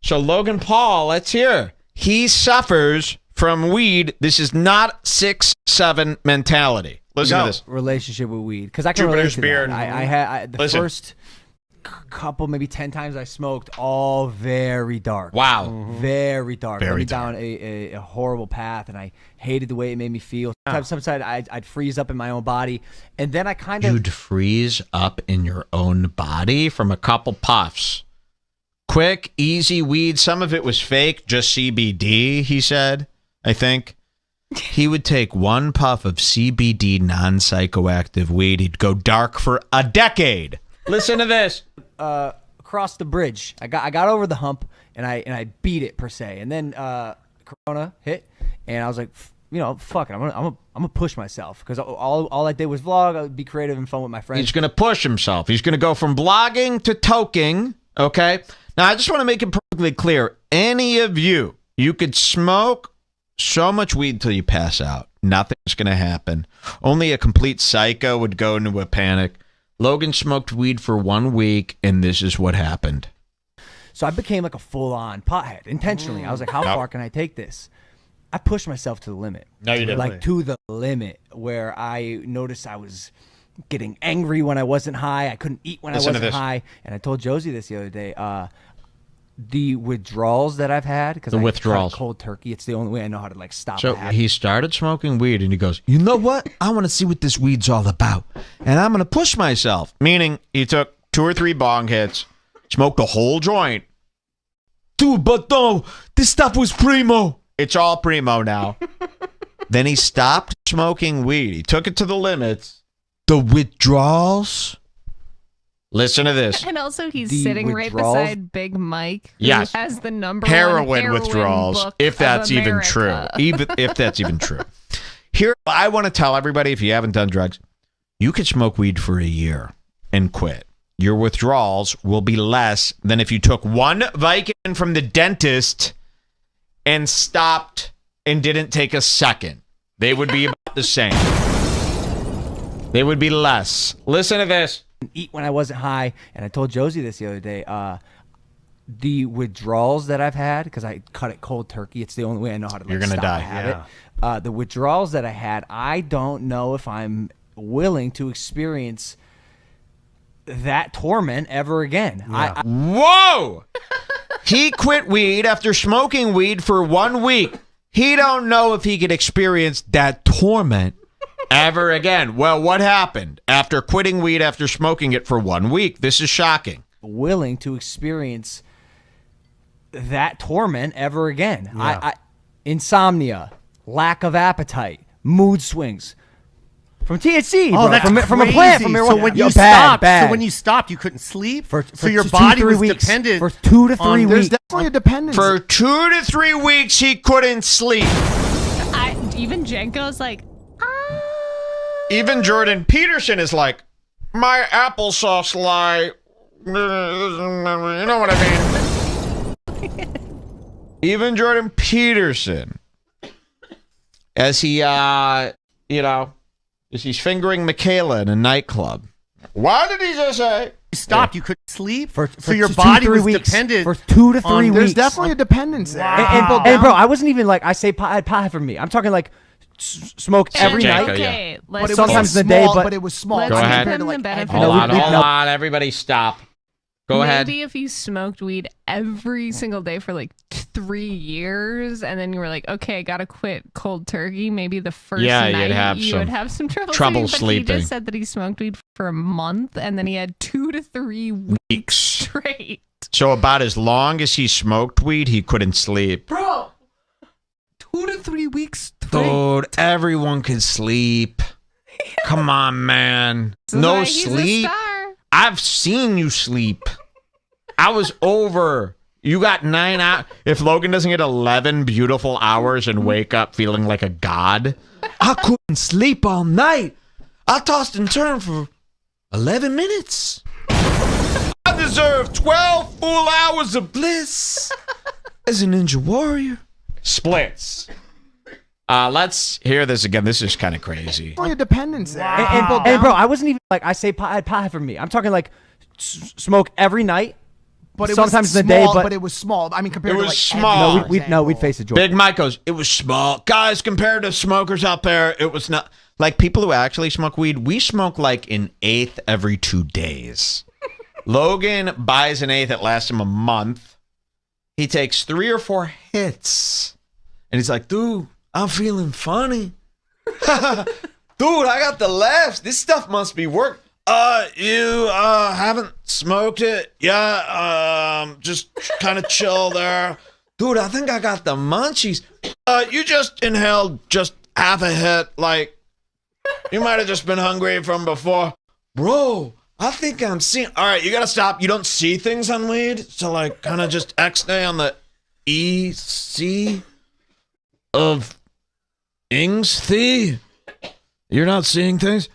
So Logan Paul, let's hear. He suffers from weed. This is not 6'7" mentality. Listen to this. Relationship with weed, because I can Jupiter's relate to beard. that. I had the first couple, maybe 10 times I smoked, all very dark. Wow. Very dark. Very dark. Down a horrible path, and I hated the way it made me feel. Sometimes I'd freeze up in my own body, and then I kind of... You'd freeze up in your own body from a couple puffs. Quick, easy weed. Some of it was fake, just CBD, he said, I think. He would take one puff of CBD non-psychoactive weed. He'd go dark for a decade. Listen to this. Across the bridge, I got over the hump, and I beat it per se. And then Corona hit, and I was like, fuck it, I'm gonna push myself, because all I did was vlog. I would be creative and fun with my friends. He's gonna push himself. He's gonna go from blogging to toking. Okay. Now I just want to make it perfectly clear. Any of you could smoke so much weed till you pass out. Nothing's gonna happen. Only a complete psycho would go into a panic. Logan smoked weed for 1 week, and this is what happened. So I became like a full-on pothead, intentionally. I was like, how far can I take this? I pushed myself to the limit. No, you didn't. Like, to the limit, where I noticed I was getting angry when I wasn't high. I couldn't eat when I wasn't high. And I told Josie this the other day. The withdrawals that I've had, because I cut cold turkey, it's the only way I know how to, like, stop. So he started smoking weed, and he goes, you know what? I want to see what this weed's all about, and I'm going to push myself. Meaning he took 2 or 3 bong hits, smoked a whole joint. Dude, but no, this stuff was primo. It's all primo now. Then he stopped smoking weed. He took it to the limits. The withdrawals... Listen to this. And also, he's sitting right beside Big Mike, who has the number heroin withdrawals, if that's even true. If that's even true. Here, I want to tell everybody, if you haven't done drugs, you could smoke weed for a year and quit. Your withdrawals will be less than if you took 1 Vicodin from the dentist and stopped and didn't take a second. They would be about the same. They would be less. Listen to this. Eat when I wasn't high, and I told Josie this the other day. The withdrawals that I've had, because I cut it cold turkey, it's the only way I know how to, like, You're gonna stop die. a habit. The withdrawals that I had, I don't know if I'm willing to experience that torment ever again. Yeah. Whoa! He quit weed after smoking weed for 1 week. He don't know if he could experience that torment ever again. Well, what happened after quitting weed after smoking it for 1 week? This is shocking. Willing to experience that torment ever again. Yeah. Insomnia, lack of appetite, mood swings. From THC, bro. That's from a plant. From so when you stopped, so when you stopped, you couldn't sleep. So your body was dependent for 2 to 3 weeks. There's definitely a dependence. For 2 to 3 weeks, he couldn't sleep. Even Jenko's like. Even Jordan Peterson is like, my applesauce lie. You know what I mean? Even Jordan Peterson, as he, as he's fingering Michaela in a nightclub. What did he just say? You stopped. You couldn't sleep. So your body was dependent for 2 to 3 weeks. There's definitely a dependence there. And bro, I wasn't even like, I say pie for me. I'm talking like smoke every night. Okay, but sometimes in the day, but it was small. Let's Go ahead. give him the benefit. Hold on. Everybody stop. Go ahead. Maybe if you smoked weed every single day for like 3 years, and then you were like, okay, I gotta quit cold turkey. Maybe the first night you would have some trouble sleeping. But he just said that he smoked weed for a month, and then he had 2 to 3 weeks straight. So about as long as he smoked weed, he couldn't sleep. Bro, 2 to 3 weeks straight. Dude, everyone can sleep. Come on, man. No sleep. I've seen you sleep. I was over. You got 9 hours. If Logan doesn't get 11 beautiful hours and wake up feeling like a god. I couldn't sleep all night. I tossed and turned for 11 minutes. I deserve 12 full hours of bliss as a ninja warrior. Splits. Let's hear this again. This is kind of crazy. Only a dependence there. And bro, I wasn't even like, I say pie for me. I'm talking like smoke every night. But sometimes in the day, but it was small. I mean, compared to small. We'd face a joint. Big Mike goes, it was small. Guys, compared to smokers out there, it was not. Like people who actually smoke weed, we smoke like an eighth every 2 days. Logan buys an eighth that lasts him a month. He takes 3 or 4 hits. And he's like, dude, I'm feeling funny. Dude, I got the laughs. This stuff must be work. You haven't smoked it? Yeah, just kind of chill there. Dude, I think I got the munchies. You just inhaled just half a hit. Like, you might have just been hungry from before. Bro, I think I'm seeing. All right, you got to stop. You don't see things on weed. So, like, kind of just X-nay on the EC of Ings-thee. You're not seeing things?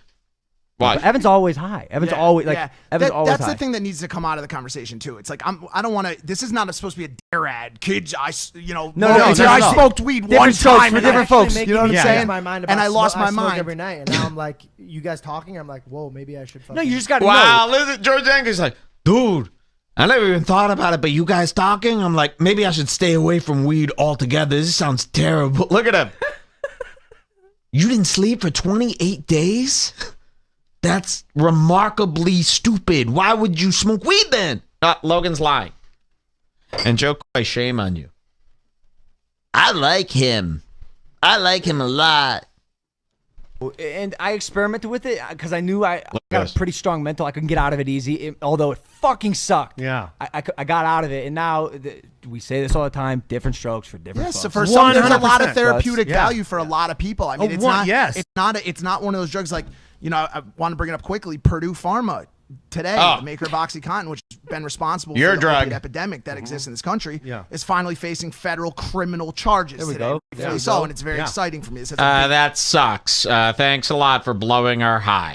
Why? Evan's always high. Evan's always like. Evan's always that's high. the thing that needs to come out of the conversation too. It's like I don't want to. This is not supposed to be a dare ad, kids. I smoked weed one time for different folks. You know what I'm saying? My mind and I lost my mind every night. And now I'm like, you guys talking? I'm like, whoa, maybe I should. No, you just got to know. Listen, George Anker's like, dude, I never even thought about it, but you guys talking? I'm like, maybe I should stay away from weed altogether. This sounds terrible. Look at him. You didn't sleep for 28 days? That's remarkably stupid. Why would you smoke weed then? Logan's lying. And Joe Coy, shame on you. I like him. I like him a lot. And I experimented with it because I knew I got a pretty strong mental. I couldn't get out of it easy, although it fucking sucked. Yeah. I got out of it, and now we say this all the time, different strokes for different folks. So for some, there's a lot of therapeutic value for a lot of people. I mean, it's not one of those drugs like, you know, I want to bring it up quickly. Purdue Pharma today, the maker of OxyContin, which has been responsible for the opioid epidemic that exists in this country, is finally facing federal criminal charges. There we go. And it's very exciting for me. That sucks. Thanks a lot for blowing our high.